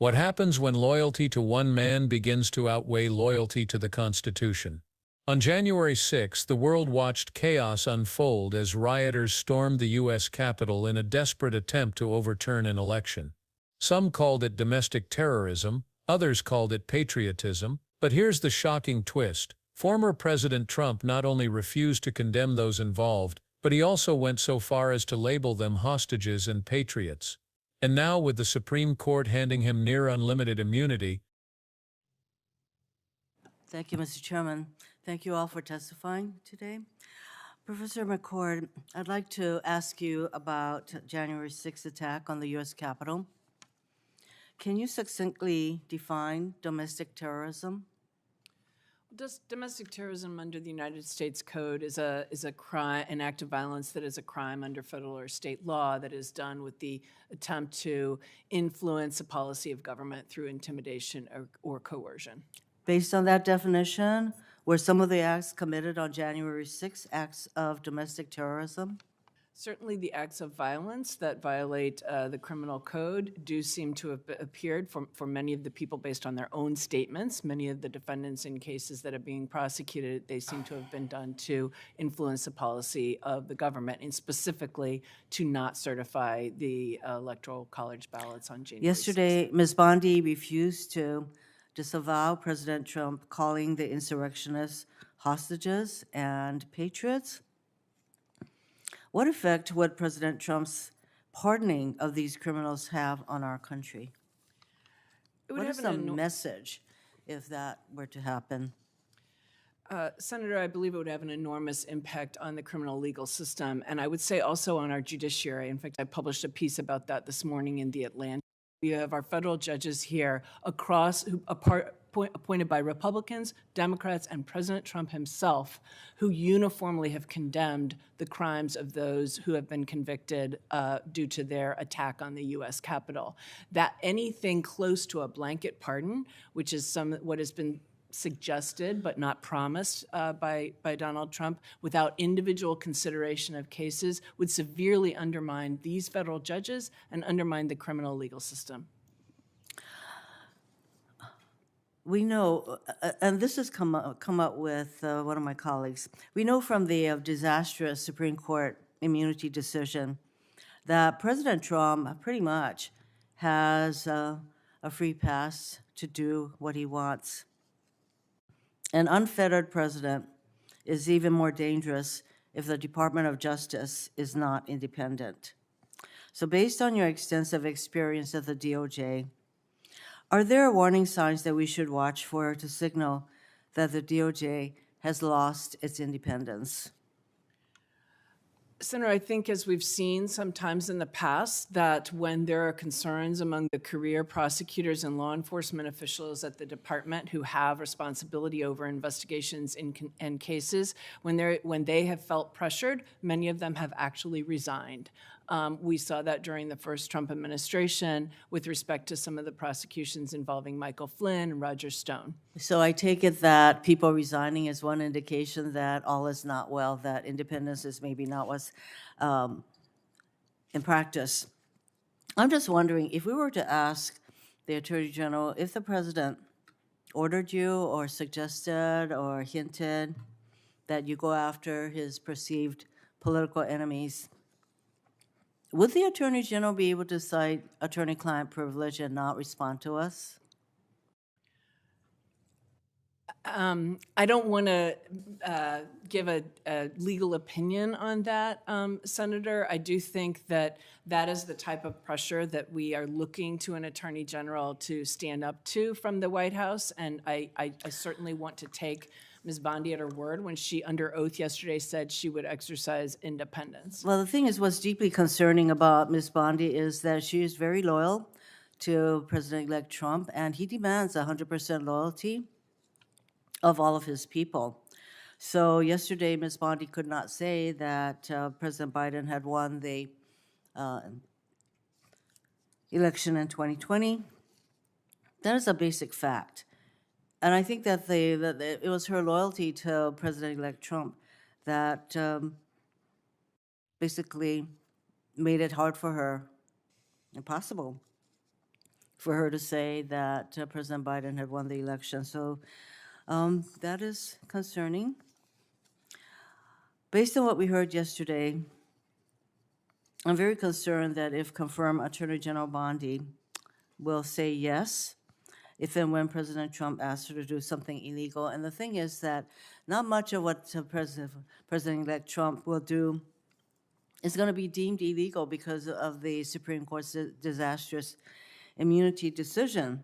What happens when loyalty to one man begins to outweigh loyalty to the Constitution? On January 6, the world watched chaos unfold as rioters stormed the U.S. Capitol in a desperate attempt to overturn an election. Some called it domestic terrorism, others called it patriotism, but here's the shocking twist. Former President Trump not only refused to condemn those involved, but he also went so far as to label them hostages and patriots. And now, with the Supreme Court handing him near unlimited immunity. Thank you, Mr. Chairman. Thank you all for testifying today. Professor McCord, I'd like to ask you about January 6th attack on the U.S. Capitol. Can you succinctly define domestic terrorism? Domestic terrorism under the United States Code is a crime, an act of violence that is a crime under federal or state law that is done with the attempt to influence a policy of government through intimidation or coercion. Based on that definition, were some of the acts committed on January 6th acts of domestic terrorism? Certainly the acts of violence that violate the criminal code do seem to have appeared for many of the people based on their own statements. Many of the defendants in cases that are being prosecuted, they seem to have been done to influence the policy of the government, and specifically to not certify the electoral college ballots on January 6th. Yesterday, Ms. Bondi refused to disavow President Trump calling the insurrectionists hostages and patriots. What effect would President Trump's pardoning of these criminals have on our country? What is the message if that were to happen? Senator, I believe it would have an enormous impact on the criminal legal system, and I would say also on our judiciary. In fact, I published a piece about that this morning in The Atlantic. We have our federal judges here appointed by Republicans, Democrats, and President Trump himself, who uniformly have condemned the crimes of those who have been convicted due to their attack on the U.S. Capitol. That anything close to a blanket pardon, which is what has been suggested but not promised by Donald Trump, without individual consideration of cases, would severely undermine these federal judges and undermine the criminal legal system. We know, and this has come up with one of my colleagues, we know from the disastrous Supreme Court immunity decision that President Trump pretty much has a free pass to do what he wants. An unfettered president is even more dangerous if the Department of Justice is not independent. So based on your extensive experience at the DOJ, are there warning signs that we should watch for to signal that the DOJ has lost its independence? Senator, I think as we've seen sometimes in the past, that when there are concerns among the career prosecutors and law enforcement officials at the department who have responsibility over investigations and cases, when they have felt pressured, many of them have actually resigned. We saw that during the first Trump administration with respect to some of the prosecutions involving Michael Flynn and Roger Stone. So I take it that people resigning is one indication that all is not well, that independence is maybe not what's in practice. I'm just wondering, if we were to ask the Attorney General if the President ordered you or suggested or hinted that you go after his perceived political enemies, would the Attorney General be able to cite attorney-client privilege and not respond to us? I don't want to give a legal opinion on that, Senator. I do think that that is the type of pressure that we are looking to an Attorney General to stand up to from the White House, and I certainly want to take Ms. Bondi at her word when she, under oath yesterday, said she would exercise independence. Well, the thing is, what's deeply concerning about Ms. Bondi is that she is very loyal to President-elect Trump, and he demands 100% loyalty of all of his people. So yesterday, Ms. Bondi could not say that President Biden had won the election in 2020. That is a basic fact. And I think that it was her loyalty to President-elect Trump that basically made it hard for her, impossible, for her to say that President Biden had won the election. So that is concerning. Based on what we heard yesterday, I'm very concerned that if confirmed, Attorney General Bondi will say yes if and when President Trump asks her to do something illegal. And the thing is that not much of what President-elect Trump will do is going to be deemed illegal because of the Supreme Court's disastrous immunity decision.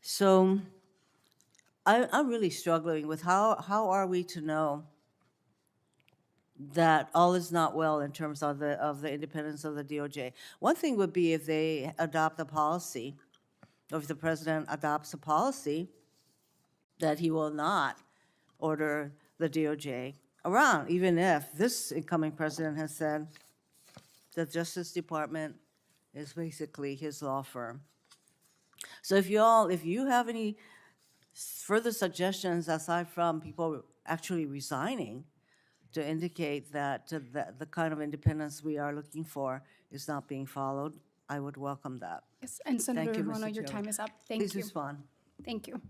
So I'm really struggling with how are we to know that all is not well in terms of the independence of the DOJ. One thing would be if they adopt a policy, or if the president adopts a policy that he will not order the DOJ around, even if this incoming president has said the Justice Department is basically his law firm. So if you have any further suggestions aside from people actually resigning to indicate that the kind of independence we are looking for is not being followed, I would welcome that. Yes, and Senator you, Hirono, Mr. your Chair. time is up. Thank Please you. respond. Thank you.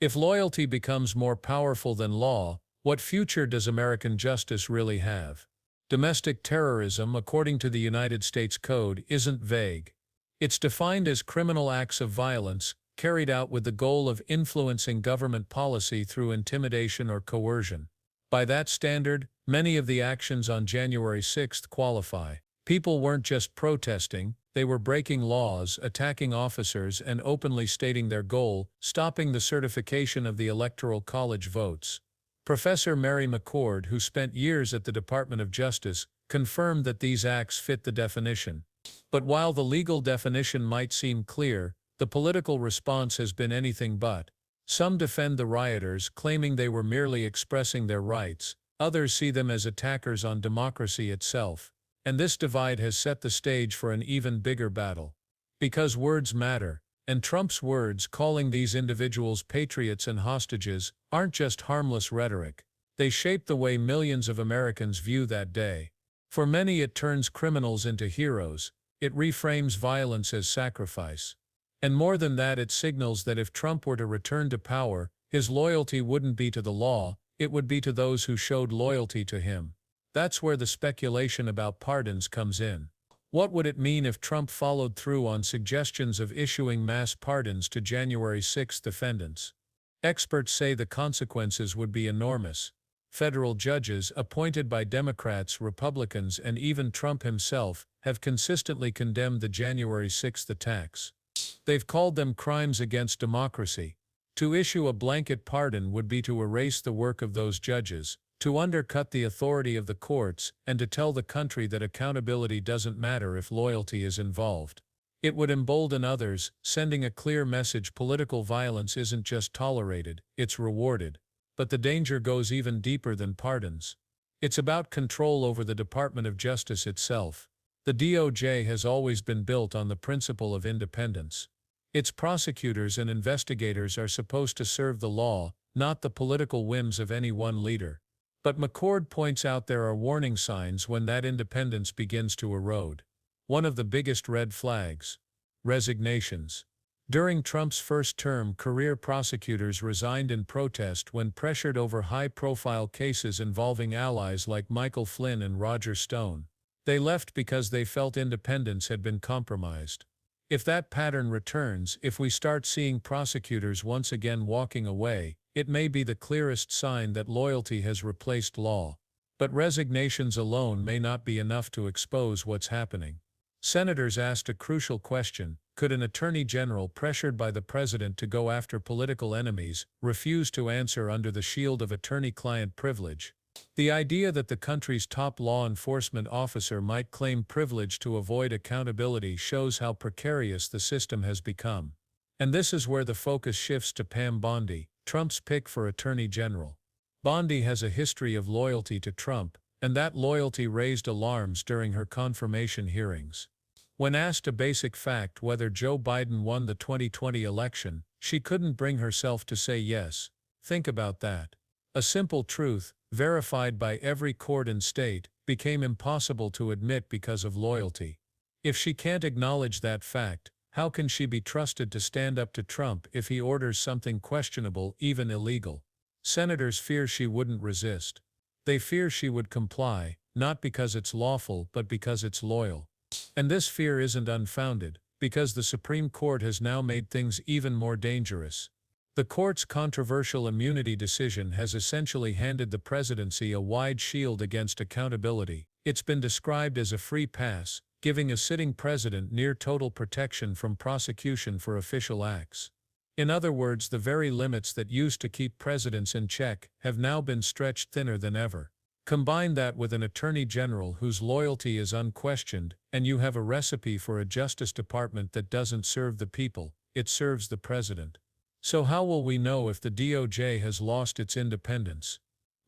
If loyalty becomes more powerful than law, what future does American justice really have? Domestic terrorism, according to the United States Code, isn't vague. It's defined as criminal acts of violence carried out with the goal of influencing government policy through intimidation or coercion. By that standard, many of the actions on January 6th qualify. People weren't just protesting, they were breaking laws, attacking officers, and openly stating their goal, stopping the certification of the Electoral College votes. Professor Mary McCord, who spent years at the Department of Justice, confirmed that these acts fit the definition. But while the legal definition might seem clear, the political response has been anything but. Some defend the rioters, claiming they were merely expressing their rights. Others see them as attackers on democracy itself. And this divide has set the stage for an even bigger battle. Because words matter, and Trump's words calling these individuals patriots and hostages aren't just harmless rhetoric. They shape the way millions of Americans view that day. For many, it turns criminals into heroes. It reframes violence as sacrifice. And more than that, it signals that if Trump were to return to power, his loyalty wouldn't be to the law, it would be to those who showed loyalty to him. That's where the speculation about pardons comes in. What would it mean if Trump followed through on suggestions of issuing mass pardons to January 6 defendants? Experts say the consequences would be enormous. Federal judges, appointed by Democrats, Republicans, and even Trump himself, have consistently condemned the January 6 attacks. They've called them crimes against democracy. To issue a blanket pardon would be to erase the work of those judges, to undercut the authority of the courts, and to tell the country that accountability doesn't matter if loyalty is involved. It would embolden others, sending a clear message: political violence isn't just tolerated, it's rewarded. But the danger goes even deeper than pardons. It's about control over the Department of Justice itself. The DOJ has always been built on the principle of independence. Its prosecutors and investigators are supposed to serve the law, not the political whims of any one leader. But McCord points out there are warning signs when that independence begins to erode. One of the biggest red flags: resignations. During Trump's first term, career prosecutors resigned in protest when pressured over high-profile cases involving allies like Michael Flynn and Roger Stone. They left because they felt independence had been compromised. If that pattern returns, if we start seeing prosecutors once again walking away, it may be the clearest sign that loyalty has replaced law. But resignations alone may not be enough to expose what's happening. Senators asked a crucial question: could an attorney general pressured by the president to go after political enemies refuse to answer under the shield of attorney-client privilege? The idea that the country's top law enforcement officer might claim privilege to avoid accountability shows how precarious the system has become. And this is where the focus shifts to Pam Bondi, Trump's pick for Attorney General. Bondi has a history of loyalty to Trump, and that loyalty raised alarms during her confirmation hearings. When asked a basic fact, whether Joe Biden won the 2020 election, she couldn't bring herself to say yes. Think about that. A simple truth, verified by every court and state, became impossible to admit because of loyalty. If she can't acknowledge that fact, How can she be trusted to stand up to Trump if he orders something questionable, even illegal? Senators fear she wouldn't resist. They fear she would comply, not because it's lawful but because it's loyal. And this fear isn't unfounded, because the Supreme Court has now made things even more dangerous. The court's controversial immunity decision has essentially handed the presidency a wide shield against accountability. It's been described as a free pass, giving a sitting president near total protection from prosecution for official acts. In other words, the very limits that used to keep presidents in check have now been stretched thinner than ever. Combine that with an attorney general whose loyalty is unquestioned, and you have a recipe for a Justice Department that doesn't serve the people, it serves the president. So how will we know if the DOJ has lost its independence?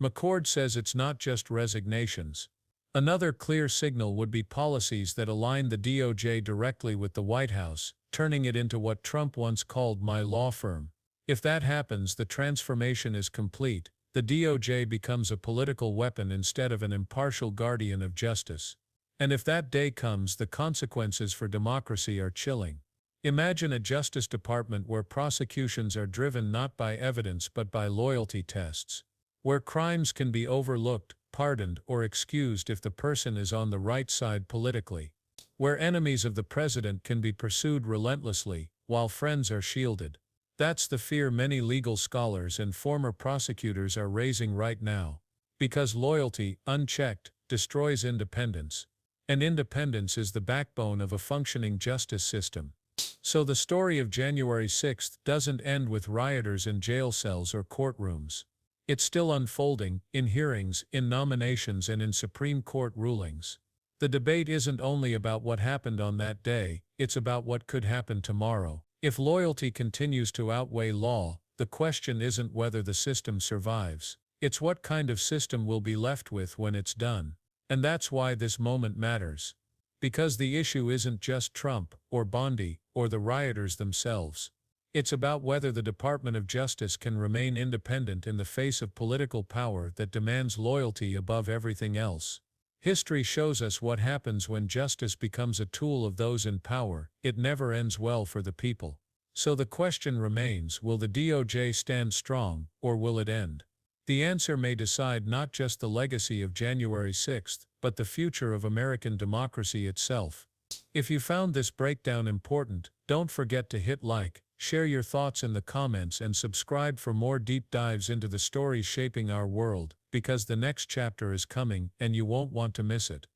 McCord says it's not just resignations. Another clear signal would be policies that align the DOJ directly with the White House, turning it into what Trump once called my law firm. If that happens, the transformation is complete. The DOJ becomes a political weapon instead of an impartial guardian of justice. And if that day comes, the consequences for democracy are chilling. Imagine a Justice Department where prosecutions are driven not by evidence but by loyalty tests, where crimes can be overlooked, pardoned, or excused if the person is on the right side politically, where enemies of the president can be pursued relentlessly, while friends are shielded. That's the fear many legal scholars and former prosecutors are raising right now. Because loyalty, unchecked, destroys independence. And independence is the backbone of a functioning justice system. So the story of January 6th doesn't end with rioters in jail cells or courtrooms. It's still unfolding, in hearings, in nominations, and in Supreme Court rulings. The debate isn't only about what happened on that day, it's about what could happen tomorrow. If loyalty continues to outweigh law, the question isn't whether the system survives. It's what kind of system we'll be left with when it's done. And that's why this moment matters. Because the issue isn't just Trump, or Bondi, or the rioters themselves. It's about whether the Department of Justice can remain independent in the face of political power that demands loyalty above everything else. History shows us what happens when justice becomes a tool of those in power. It never ends well for the people. So the question remains, will the DOJ stand strong, or will it end? The answer may decide not just the legacy of January 6th, but the future of American democracy itself. If you found this breakdown important, don't forget to hit like, share your thoughts in the comments, and subscribe for more deep dives into the stories shaping our world, because the next chapter is coming and you won't want to miss it.